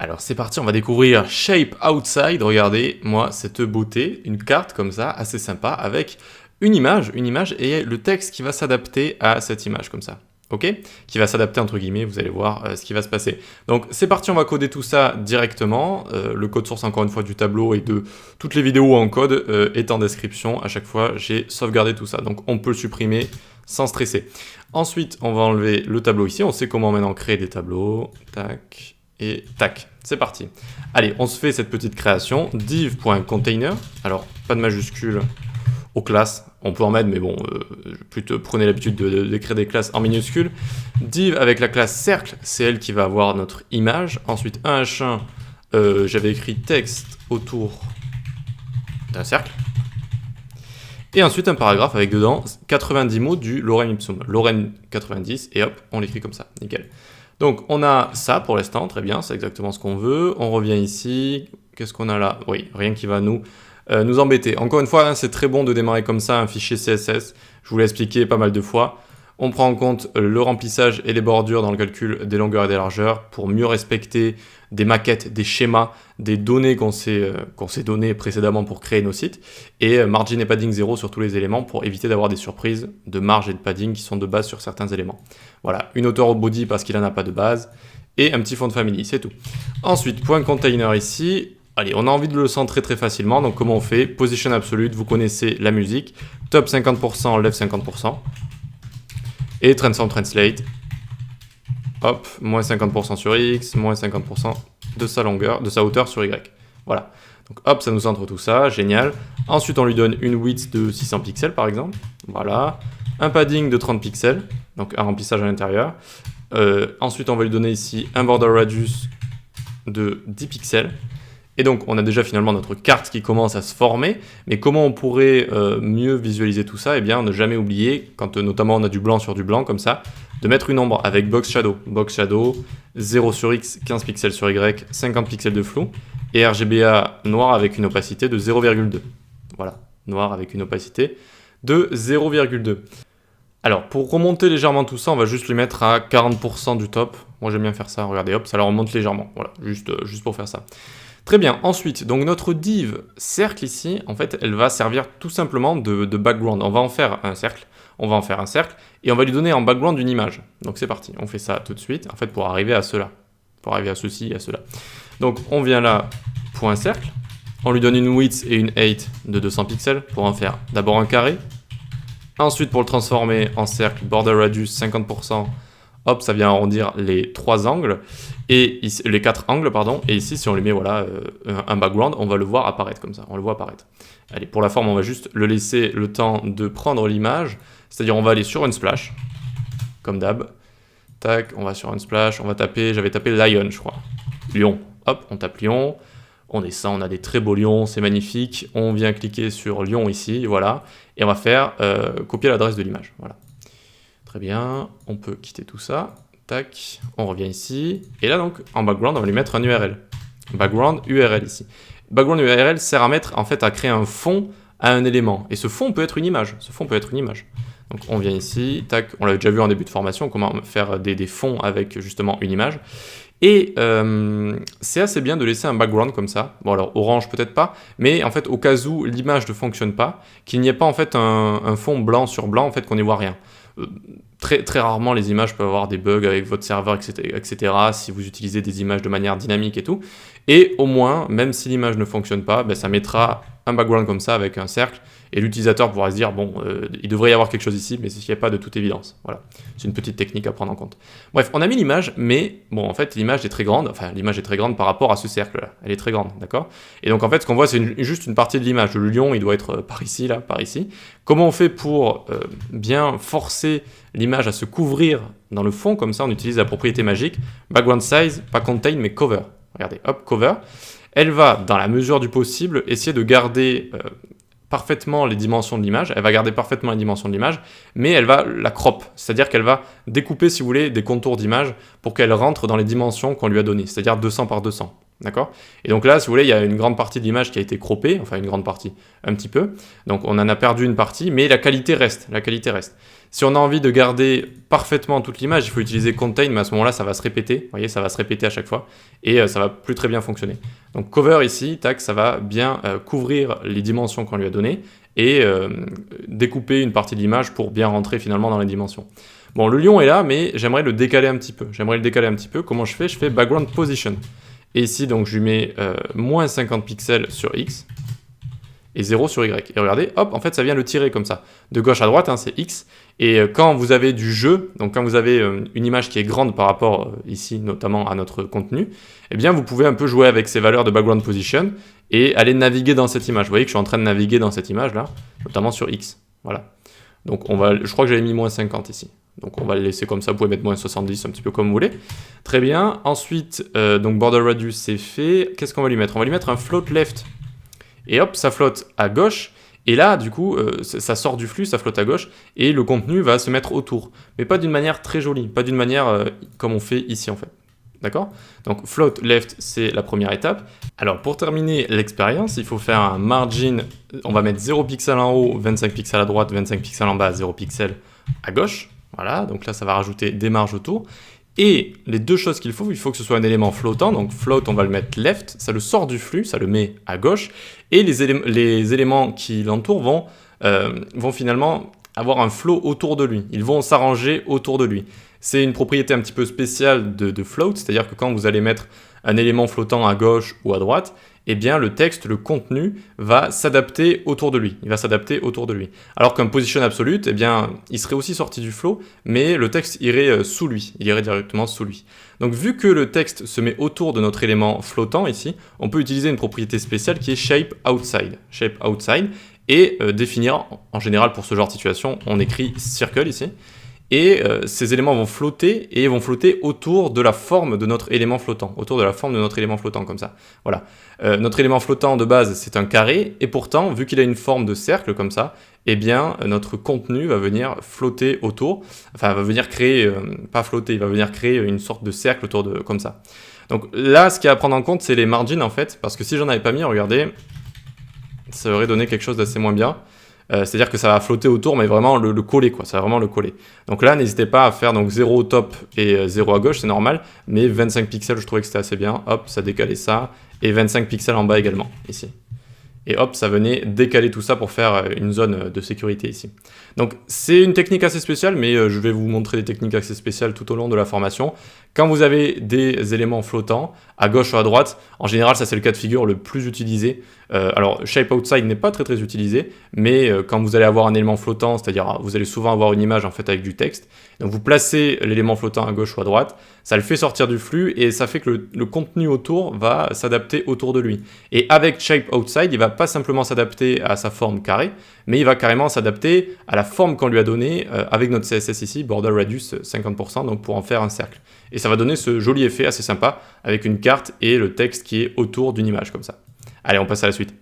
Alors c'est parti, on va découvrir Shape Outside. Regardez, moi, cette beauté, une carte comme ça, assez sympa, avec une image et le texte qui va s'adapter à cette image comme ça. Ok? Qui va s'adapter entre guillemets, vous allez voir ce qui va se passer. Donc c'est parti, on va coder tout ça directement. Le code source encore une fois du tableau et de toutes les vidéos en code est en description. À chaque fois, j'ai sauvegardé tout ça. Donc on peut le supprimer sans stresser. Ensuite, on va enlever le tableau ici. On sait comment maintenant créer des tableaux. Tac. Et tac, c'est parti. Allez, on se fait cette petite création, div.container, alors pas de majuscule aux classes, on peut en mettre, mais bon, plutôt prenez l'habitude d'écrire des classes en minuscules. Div avec la classe cercle, c'est elle qui va avoir notre image. Ensuite, un H1, j'avais écrit texte autour d'un cercle. Et ensuite, un paragraphe avec dedans 90 mots du lorem ipsum. Lorem 90, et hop, on l'écrit comme ça, nickel. Donc on a ça pour l'instant, très bien, c'est exactement ce qu'on veut. On revient ici, qu'est-ce qu'on a là? Oui, rien qui va nous embêter. Encore une fois, hein, c'est très bon de démarrer comme ça un fichier CSS, je vous l'ai expliqué pas mal de fois. On prend en compte le remplissage et les bordures dans le calcul des longueurs et des largeurs pour mieux respecter des maquettes, des schémas, des données qu'on s'est données précédemment pour créer nos sites, et margin et padding 0 sur tous les éléments pour éviter d'avoir des surprises de marge et de padding qui sont de base sur certains éléments. Voilà, une hauteur au body parce qu'il n'en a pas de base, et un petit fond de family, c'est tout. Ensuite, point container ici, allez, on a envie de le centrer très facilement, donc comment on fait? Position absolute, vous connaissez la musique, top 50%, left 50%, et transform translate, hop, moins 50% sur X, moins 50% de sa longueur, de sa hauteur sur Y. Voilà. Donc hop, ça nous centre tout ça, génial. Ensuite, on lui donne une width de 600 pixels par exemple. Voilà. Un padding de 30 pixels, donc un remplissage à l'intérieur. Ensuite, on va lui donner ici un border radius de 10 pixels. Et donc, on a déjà finalement notre carte qui commence à se former. Mais comment on pourrait mieux visualiser tout ça? Eh bien, ne jamais oublier, quand notamment on a du blanc sur du blanc comme ça, de mettre une ombre avec Box Shadow. Box Shadow, 0 sur X, 15 pixels sur Y, 50 pixels de flou. Et RGBA noir avec une opacité de 0,2. Voilà, noir avec une opacité de 0,2. Alors, pour remonter légèrement tout ça, on va juste lui mettre à 40% du top. Moi, j'aime bien faire ça. Regardez, hop, ça la remonte légèrement. Voilà, juste pour faire ça. Très bien, ensuite, donc notre div cercle ici, en fait, elle va servir tout simplement de background. On va en faire un cercle, et on va lui donner en background une image. Donc c'est parti, on fait ça tout de suite, en fait, pour arriver à cela, pour arriver à ceci et à cela. Donc on vient là, point cercle, on lui donne une width et une height de 200 pixels pour en faire d'abord un carré. Ensuite, pour le transformer en cercle, border radius 50%, hop, ça vient arrondir les 3 angles, et ici, les 4 angles, pardon, et ici, si on lui met voilà, un background, on va le voir apparaître comme ça, on le voit apparaître. Allez, pour la forme, on va juste le laisser le temps de prendre l'image, c'est-à-dire on va aller sur Unsplash, comme d'hab, tac, on va sur Unsplash, on va taper, j'avais tapé Lion, je crois, lion, hop, on tape lion, on descend, on a des très beaux lions, c'est magnifique, on vient cliquer sur lion ici, voilà, et on va faire copier l'adresse de l'image, voilà. Très bien, on peut quitter tout ça. Tac, on revient ici. Et là donc, en background, on va lui mettre un URL. Background URL ici. Background URL sert à mettre, en fait, à créer un fond à un élément. Et ce fond peut être une image. Donc on vient ici, tac, on l'avait déjà vu en début de formation, comment faire des fonds avec justement une image. Et c'est assez bien de laisser un background comme ça. Bon alors orange peut-être pas, mais en fait au cas où l'image ne fonctionne pas, qu'il n'y ait pas en fait un fond blanc sur blanc, en fait qu'on n'y voit rien. Très rarement les images peuvent avoir des bugs avec votre serveur, etc. si vous utilisez des images de manière dynamique et tout. Et au moins, même si l'image ne fonctionne pas, ben, ça mettra un background comme ça avec un cercle, et l'utilisateur pourra se dire, bon, il devrait y avoir quelque chose ici, mais il n'y a pas de toute évidence. Voilà, c'est une petite technique à prendre en compte. Bref, on a mis l'image, mais bon, en fait, l'image est très grande, enfin, l'image est très grande par rapport à ce cercle-là, elle est très grande, d'accord? Et donc, en fait, ce qu'on voit, c'est juste une partie de l'image. Le lion, il doit être par ici, là, par ici. Comment on fait pour bien forcer l'image à se couvrir dans le fond, comme ça, on utilise la propriété magique, background size, pas contain, mais cover. Regardez, hop, cover. Elle va, dans la mesure du possible, essayer de garder parfaitement les dimensions de l'image. Elle va garder parfaitement les dimensions de l'image, mais elle va la crop, c'est-à-dire qu'elle va découper, si vous voulez, des contours d'image pour qu'elle rentre dans les dimensions qu'on lui a données, c'est-à-dire 200 par 200. D'accord? Et donc là, si vous voulez, il y a une grande partie de l'image qui a été croppée, enfin une grande partie, un petit peu. Donc on en a perdu une partie, mais la qualité reste. La qualité reste. Si on a envie de garder parfaitement toute l'image, il faut utiliser contain, mais à ce moment-là, ça va se répéter. Vous voyez, ça va se répéter à chaque fois et ça va plus très bien fonctionner. Donc cover ici, tac, ça va bien couvrir les dimensions qu'on lui a données et découper une partie de l'image pour bien rentrer finalement dans les dimensions. Bon, le lion est là, mais j'aimerais le décaler un petit peu. Comment je fais? Je fais background position. Et ici, donc, je lui mets moins 50 pixels sur X et 0 sur Y. Et regardez, hop, en fait, ça vient le tirer comme ça. De gauche à droite, hein, c'est X. Et quand vous avez du jeu, donc quand vous avez une image qui est grande par rapport ici, notamment à notre contenu, eh bien, vous pouvez un peu jouer avec ces valeurs de background position et aller naviguer dans cette image. Vous voyez que je suis en train de naviguer dans cette image-là, notamment sur X. Voilà. Donc, je crois que j'avais mis moins 50 ici. Donc on va le laisser comme ça, vous pouvez mettre moins 70, un petit peu comme vous voulez. Très bien, ensuite, donc border radius c'est fait. Qu'est-ce qu'on va lui mettre? On va lui mettre un float left. Et hop, ça flotte à gauche. Et là, du coup, ça sort du flux, ça flotte à gauche. Et le contenu va se mettre autour. Mais pas d'une manière très jolie, pas d'une manière comme on fait ici en fait. D'accord? Donc float left, c'est la première étape. Alors pour terminer l'expérience, il faut faire un margin. On va mettre 0 pixels en haut, 25 pixels à droite, 25 pixels en bas, 0 pixels à gauche. Voilà, donc là ça va rajouter des marges autour. Et les deux choses il faut que ce soit un élément flottant. Donc float, on va le mettre left, ça le sort du flux, ça le met à gauche. Et les éléments qui l'entourent vont finalement avoir un flow autour de lui. Ils vont s'arranger autour de lui. C'est une propriété un petit peu spéciale de float, c'est-à-dire que quand vous allez mettre un élément flottant à gauche ou à droite, eh bien le texte, le contenu va s'adapter autour de lui. Il va s'adapter autour de lui. Alors qu'un position absolute, eh bien, il serait aussi sorti du flow, mais le texte irait sous lui. Il irait directement sous lui. Donc vu que le texte se met autour de notre élément flottant ici, on peut utiliser une propriété spéciale qui est shape outside. Shape outside et définir, en général pour ce genre de situation, on écrit circle ici. Et ces éléments vont flotter et vont flotter autour de la forme de notre élément flottant, comme ça. Voilà. Notre élément flottant de base, c'est un carré, et pourtant, vu qu'il a une forme de cercle comme ça, eh bien, notre contenu va venir flotter autour, enfin, va venir créer, pas flotter, il va venir créer une sorte de cercle autour de, comme ça. Donc là, ce qu'il y a à prendre en compte, c'est les margins, en fait, parce que si j'en avais pas mis, regardez, ça aurait donné quelque chose d'assez moins bien. C'est-à-dire que ça va flotter autour, mais vraiment le coller, quoi. Ça va vraiment le coller. Donc là, n'hésitez pas à faire donc 0 au top et 0 à gauche, c'est normal. Mais 25 pixels, je trouvais que c'était assez bien. Hop, ça décalait ça. Et 25 pixels en bas également, ici. Et hop, ça venait décaler tout ça pour faire une zone de sécurité ici. Donc c'est une technique assez spéciale, mais je vais vous montrer des techniques assez spéciales tout au long de la formation. Quand vous avez des éléments flottants, à gauche ou à droite, en général, ça c'est le cas de figure le plus utilisé. Alors, shape outside n'est pas très utilisé, mais quand vous allez avoir un élément flottant, c'est-à-dire vous allez souvent avoir une image en fait avec du texte, donc vous placez l'élément flottant à gauche ou à droite, ça le fait sortir du flux et ça fait que le contenu autour va s'adapter autour de lui. Et avec shape outside, il va pas simplement s'adapter à sa forme carrée, mais il va carrément s'adapter à la forme qu'on lui a donnée avec notre CSS ici, border radius 50%, donc pour en faire un cercle. Et ça va donner ce joli effet assez sympa avec une carte et le texte qui est autour d'une image comme ça. Allez, on passe à la suite.